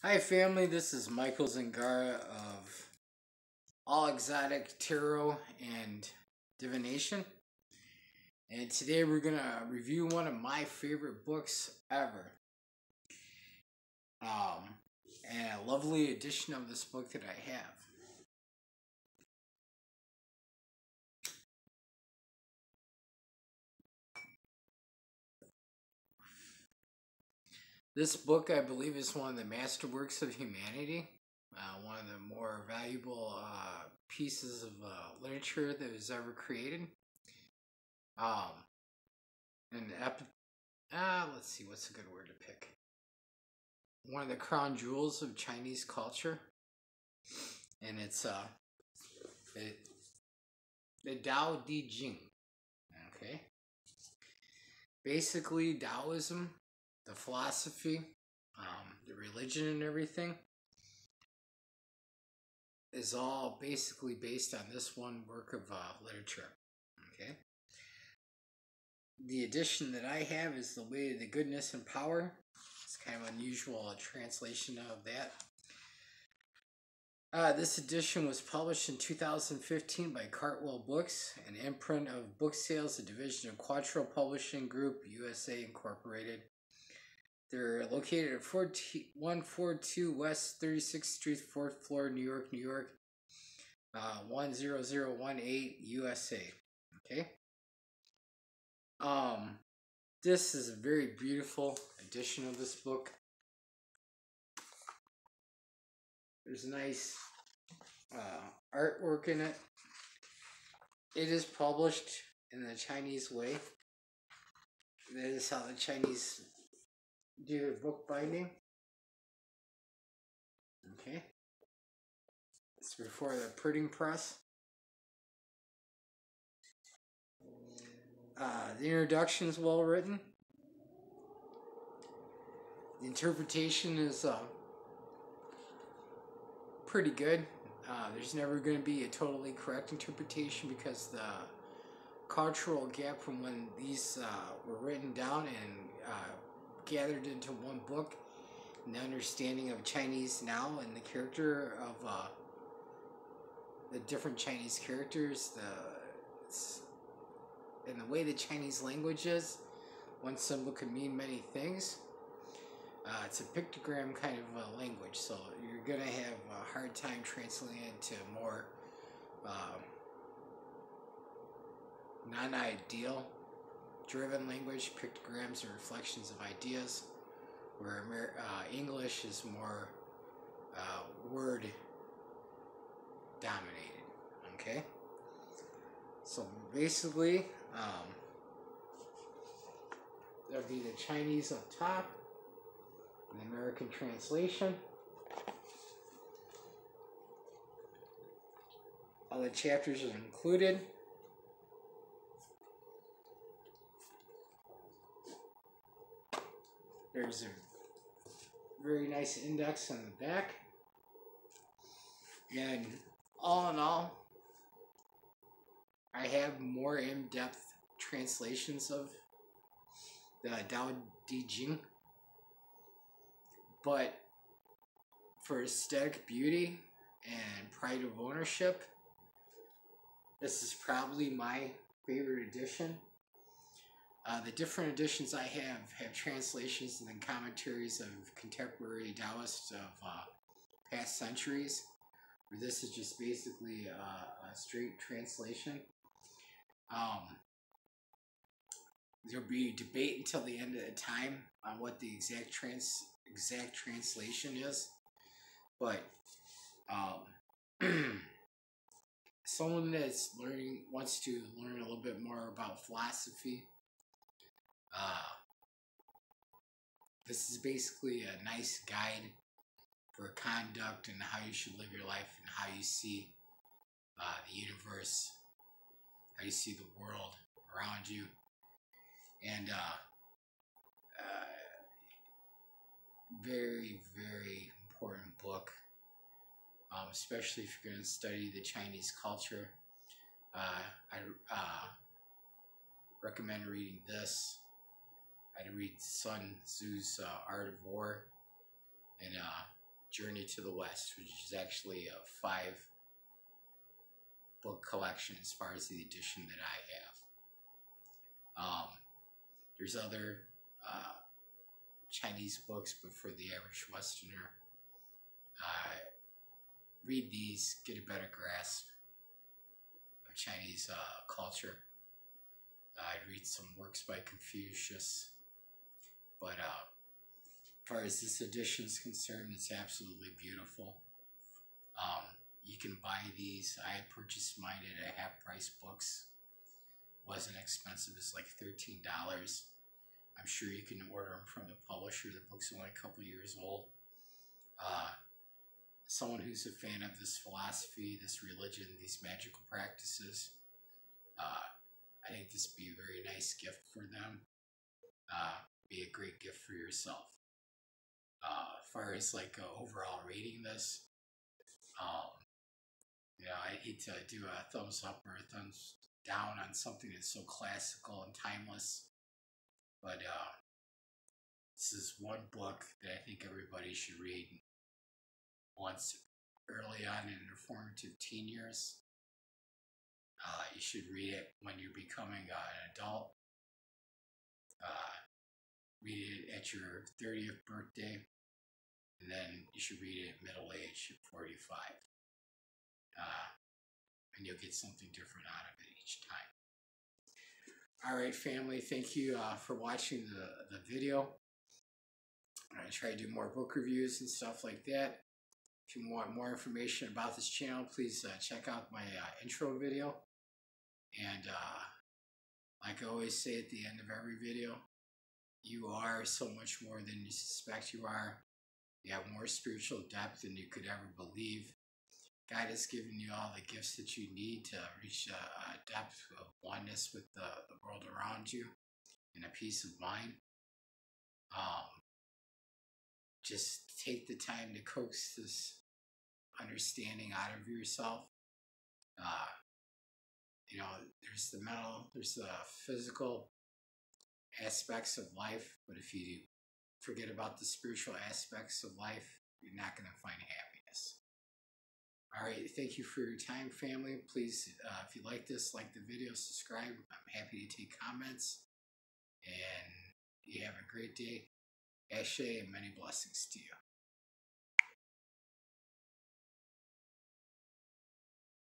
Hi family, this is Michael Zingara of All Exotic Tarot and Divination. And today we're going to review one of my favorite books ever. And a lovely edition of this book that I have. This book, I believe, is one of the masterworks of humanity. One of the more valuable pieces of literature that was ever created. Let's see, what's a good word to pick? One of the crown jewels of Chinese culture, and it's the Tao Te Ching. Okay, basically Taoism, the philosophy, the religion, and everything is all basically based on this one work of literature. Okay, the edition that I have is The Way to the Goodness and Power. It's kind of unusual translation of that. This edition was published in 2015 by Cartwell Books, an imprint of Book Sales, a division of Quattro Publishing Group USA Incorporated. They're located at 142 West 36th Street, 4th floor, New York, New York, 10018 USA. Okay. This is a very beautiful edition of this book. There's nice artwork in it. It is published in the Chinese way. That is how the Chinese do their book binding. Okay. It's before the printing press. The introduction is well written. The interpretation is pretty good. There's never going to be a totally correct interpretation because the cultural gap from when these were written down and gathered into one book, and the understanding of Chinese now and the character of the different Chinese characters, and the way the Chinese language is, one symbol can mean many things. It's a pictogram kind of language, so you're going to have a hard time translating it to more non-ideal driven language. Pictograms are reflections of ideas, where English is more word dominated. Okay, so basically there'll be the Chinese up top, the American translation. All the chapters are included. There's a very nice index on the back. And all in all, I have more in-depth translations of the Tao Te Ching. But for aesthetic beauty and pride of ownership, this is probably my favorite edition. The different editions I have translations and then commentaries of contemporary Taoists of past centuries, where this is just basically a straight translation. There'll be debate until the end of the time on what the exact translation is, but someone that's wants to learn a little bit more about philosophy, this is basically a nice guide for conduct and how you should live your life and how you see the universe, how you see the world around you. And very, very important book, especially if you're going to study the Chinese culture. I recommend reading this. I'd read Sun Tzu's Art of War, and Journey to the West, which is actually a 5-book collection as far as the edition that I have. There's other Chinese books, but for the average Westerner, read these, get a better grasp of Chinese culture. I'd read some works by Confucius, but as far as this edition is concerned, it's absolutely beautiful. You can buy these. I had purchased mine at a Half Price Books. Wasn't expensive. It's like $13. I'm sure you can order them from the publisher. The book's only a couple years old. Someone who's a fan of this philosophy, this religion, these magical practices, I think this would be a very nice gift for them. Be a great gift for yourself. As far as like overall rating this, I hate to do a thumbs up or a thumbs down on something that's so classical and timeless, but this is one book that I think everybody should read once early on in their formative teen years. You should read it when you're becoming an adult. Read it at your 30th birthday, and then you should read it at middle age at 45. And you'll get something different out of it each time. All right, family, thank you for watching the video. I try to do more book reviews and stuff like that. If you want more information about this channel, please check out my intro video. And like I always say at the end of every video, you are so much more than you suspect you are. You have more spiritual depth than you could ever believe. God has given you all the gifts that you need to reach a depth of oneness with the world around you and a peace of mind. Just take the time to coax this understanding out of yourself. There's the mental, there's the physical aspects of life, but if you forget about the spiritual aspects of life, you're not going to find happiness. All right, thank you for your time, family. Please, if you like this, like the video, subscribe. I'm happy to take comments. And you have a great day. Ashe, and many blessings to you.